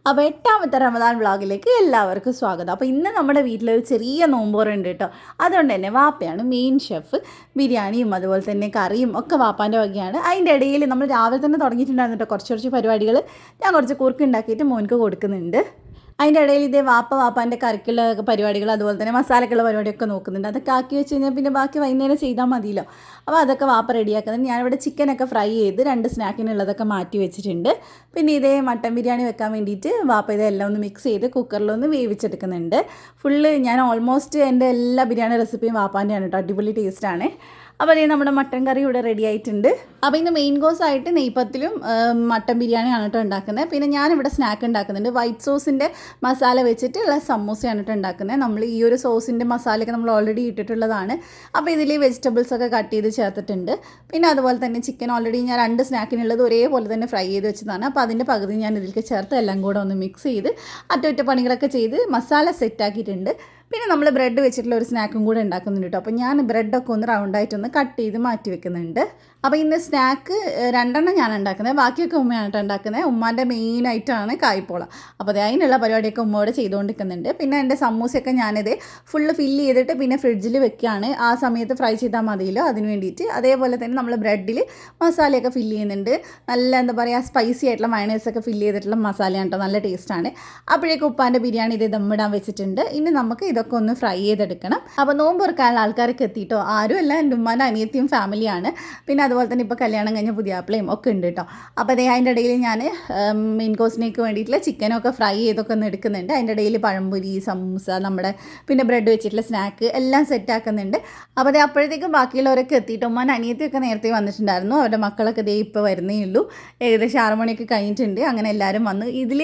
അപ്പോൾ 8ാമത്തെ റമദാൻ വ്ളോഗിലേക്ക് എല്ലാവർക്കും സ്വാഗതം. അപ്പോൾ ഇന്ന് നമ്മുടെ വീട്ടിലൊരു ചെറിയ നോമ്പോറുണ്ട് കേട്ടോ. അതുകൊണ്ട് തന്നെ വാപ്പയാണ് മെയിൻ ഷെഫ്. ബിരിയാണിയും അതുപോലെ തന്നെ കറിയും ഒക്കെ വാപ്പാൻ്റെ വകയാണ്. അതിൻ്റെ ഇടയിൽ നമ്മൾ രാവിലെ തന്നെ തുടങ്ങിയിട്ടുണ്ടായിരുന്നു കേട്ടോ കുറച്ച് പരിപാടികൾ. ഞാൻ കുറച്ച് കുറുക്ക് ഉണ്ടാക്കിയിട്ട് മോൻക്ക് കൊടുക്കുന്നുണ്ട്. അതിൻ്റെ ഇടയിൽ ഇതേ വാപ്പാൻ്റെ കറിക്കുള്ള പരിപാടികൾ അതുപോലെ തന്നെ മസാലക്കുള്ള പരിപാടിയൊക്കെ നോക്കുന്നുണ്ട്. അതൊക്കെ ആക്കി വെച്ച് കഴിഞ്ഞാൽ പിന്നെ ബാക്കി വൈകുന്നേരം ചെയ്താൽ മതിയല്ലോ. അപ്പോൾ അതൊക്കെ വാപ്പ റെഡിയാക്കുന്നുണ്ട്. ഞാനിവിടെ ചിക്കനൊക്കെ ഫ്രൈ ചെയ്ത് 2 സ്നാക്കിനുള്ളതൊക്കെ മാറ്റി വെച്ചിട്ടുണ്ട്. പിന്നെ ഇതേ മട്ടൻ ബിരിയാണി വെക്കാൻ വേണ്ടിയിട്ട് വാപ്പ ഇതെല്ലാം ഒന്ന് മിക്സ് ചെയ്ത് കുക്കറിലൊന്ന് വേവിച്ചെടുക്കുന്നുണ്ട്. ഫുള്ള് ഞാൻ ഓൾമോസ്റ്റ് എൻ്റെ എല്ലാ ബിരിയാണി റെസിപ്പിയും വാപ്പാൻ്റെയാണ് കേട്ടോ. അടിപൊളി ടേസ്റ്റാണ്. അപ്പോൾ അതേ നമ്മുടെ മട്ടൻ കറി ഇവിടെ റെഡി ആയിട്ടുണ്ട്. അപ്പോൾ ഇന്ന് മെയിൻ കോഴ്സ് ആയിട്ട് നെയ്പ്പത്തിലും മട്ടൻ ബിരിയാണിയാണ് കേട്ടോ ഉണ്ടാക്കുന്നത്. പിന്നെ ഞാനിവിടെ സ്നാക്ക് ഉണ്ടാക്കുന്നുണ്ട്. വൈറ്റ് സോസിൻ്റെ മസാല വെച്ചിട്ടുള്ള സമൂസയാണ് കേട്ടോ ഉണ്ടാക്കുന്നത്. നമ്മൾ ഈ ഒരു സോസിൻ്റെ മസാലയൊക്കെ നമ്മൾ ഓൾറെഡി ഇട്ടിട്ടുള്ളതാണ്. അപ്പോൾ ഇതിൽ വെജിറ്റബിൾസൊക്കെ കട്ട് ചെയ്ത് ചേർത്തിട്ടുണ്ട്. പിന്നെ അതുപോലെ തന്നെ ചിക്കൻ ഓൾറെഡി ഞാൻ 2 സ്നാക്കിനുള്ളത് ഒരേപോലെ തന്നെ ഫ്രൈ ചെയ്ത് വെച്ചതാണ്. അപ്പോൾ അതിൻ്റെ പകുതി ഞാൻ ഇതിലേക്ക് ചേർത്ത് എല്ലാം കൂടെ ഒന്ന് മിക്സ് ചെയ്ത് അറ്റകുറ്റപ്പണികളൊക്കെ ചെയ്ത് മസാല സെറ്റാക്കിയിട്ടുണ്ട്. പിന്നെ നമ്മൾ ബ്രെഡ് വെച്ചിട്ടുള്ള ഒരു സ്നാക്കും കൂടെ ഉണ്ടാക്കുന്നുണ്ട് കേട്ടോ. അപ്പോൾ ഞാൻ ബ്രെഡൊക്കെ ഒന്ന് റൗണ്ടായിട്ടൊന്ന് കട്ട് ചെയ്ത് മാറ്റി വെക്കുന്നുണ്ട്. അപ്പോൾ ഇന്ന് സ്നാക്ക് 2 ഞാൻ ഉണ്ടാക്കുന്നത്. ബാക്കിയൊക്കെ ഉമ്മയാണ് കേട്ടോ ഉണ്ടാക്കുന്നത്. ഉമ്മാൻ്റെ മെയിനായിട്ടാണ് കായ്പോള. അപ്പോൾ അതിനുള്ള പരിപാടിയൊക്കെ ഉമ്മയോട് ചെയ്തുകൊണ്ടിരിക്കുന്നുണ്ട്. പിന്നെ എൻ്റെ സമൂസയൊക്കെ ഞാനിത് ഫുള്ള് ഫില്ല് ചെയ്തിട്ട് പിന്നെ ഫ്രിഡ്ജിൽ വെക്കുകയാണ്. ആ സമയത്ത് ഫ്രൈ ചെയ്താൽ മതിയല്ലോ അതിന് വേണ്ടിയിട്ട്. അതേപോലെ തന്നെ നമ്മൾ ബ്രെഡിൽ മസാലയൊക്കെ ഫില്ല് ചെയ്യുന്നുണ്ട്. നല്ല എന്താ പറയുക സ്പൈസി ആയിട്ടുള്ള മയണൈസൊക്കെ ഫില്ല് ചെയ്തിട്ടുള്ള മസാലയാണ് കേട്ടോ. നല്ല ടേസ്റ്റാണ്. അപ്പോഴേക്കും ഉപ്പാൻ്റെ ബിരിയാണി ഇത് ദമ്മിടാൻ വെച്ചിട്ടുണ്ട്. ഇനി നമുക്ക് ഇതൊക്കെ ഒന്ന് ഫ്രൈ ചെയ്തെടുക്കണം. അപ്പോൾ നോമ്പ് തുറക്കാനുള്ള ആൾക്കാരൊക്കെ എത്തിയിട്ടോ. ആരുമല്ല, എൻ്റെ ഉമ്മാൻ്റെ അനിയത്തിയും ഫാമിലിയാണ്. പിന്നെ അതുപോലെ തന്നെ ഇപ്പോൾ കല്യാണം കഴിഞ്ഞ പുതിയാപ്പിളയും ഒക്കെ ഉണ്ട് കേട്ടോ. അപ്പോൾ അതിൻ്റെ ഇടയിൽ ഞാൻ മെയിൻ കോഴ്സിനേക്ക് വേണ്ടിയിട്ടുള്ള ചിക്കനൊക്കെ ഫ്രൈ ചെയ്തൊക്കെ ഒന്ന് എടുക്കുന്നുണ്ട്. അതിൻ്റെ ഇടയിൽ പഴംപൊരി, സമൂസ, നമ്മുടെ പിന്നെ ബ്രെഡ് വെച്ചിട്ടുള്ള സ്നാക്ക് എല്ലാം സെറ്റാക്കുന്നുണ്ട്. അപ്പോൾ അപ്പോഴത്തേക്കും ബാക്കിയുള്ളവരൊക്കെ എത്തിയിട്ട് ഉമ്മാൻ്റെ അനിയത്തിയൊക്കെ നേരത്തെ വന്നിട്ടുണ്ടായിരുന്നു. അവരുടെ മക്കളൊക്കെ ദേ ഇപ്പോൾ വരുന്നേ ഉള്ളൂ. ഏകദേശം 6 മണിയൊക്കെ കഴിഞ്ഞിട്ടുണ്ട്. അങ്ങനെ എല്ലാവരും വന്നു. ഇതിൽ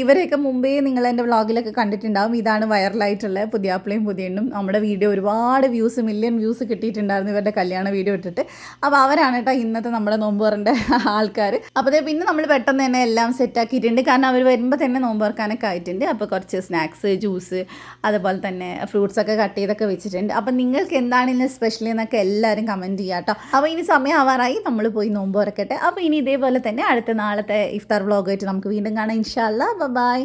ഇവരെയൊക്കെ മുമ്പേ നിങ്ങൾ എൻ്റെ വ്ളോഗിലൊക്കെ കണ്ടിട്ടുണ്ടാവും. ഇതാണ് വൈറലായിട്ടുള്ള പുതിയാപ്പിളയും പുതിയണ്ണും. നമ്മുടെ വീഡിയോ ഒരുപാട് മില്യൺ വ്യൂസ് കിട്ടിയിട്ടുണ്ടായിരുന്നു ഇവരുടെ കല്യാണ വീഡിയോ ഇട്ടിട്ട്. അപ്പോൾ അവരാണ് കേട്ടോ ഇന്നത്തെ നമ്മുടെ നോമ്പ് തുറൻ്റെ ആൾക്കാർ. അപ്പോൾ പിന്നെ നമ്മൾ പെട്ടെന്ന് തന്നെ എല്ലാം സെറ്റാക്കിയിട്ടുണ്ട്. കാരണം അവർ വരുമ്പോൾ തന്നെ നോമ്പ് തുറക്കാനൊക്കെ ആയിട്ടുണ്ട്. അപ്പോൾ കുറച്ച് സ്നാക്സ്, ജ്യൂസ്, അതുപോലെ തന്നെ ഫ്രൂട്ട്സൊക്കെ കട്ട് ചെയ്തൊക്കെ വെച്ചിട്ടുണ്ട്. അപ്പോൾ നിങ്ങൾക്ക് എന്താണ് ഇന്ന് സ്പെഷ്യൽ എന്നൊക്കെ എല്ലാവരും കമൻറ്റ് ചെയ്യാം കേട്ടോ. അപ്പോൾ ഇനി സമയം ആവാറായി, നമ്മൾ പോയി നോമ്പ് തുറക്കട്ടെ. അപ്പോൾ ഇനി ഇതേപോലെ തന്നെ അടുത്ത നാളത്തെ ഇഫ്താർ വ്ളോഗായിട്ട് നമുക്ക് വീണ്ടും കാണാം ഇൻഷാ അല്ലാ. ബൈ.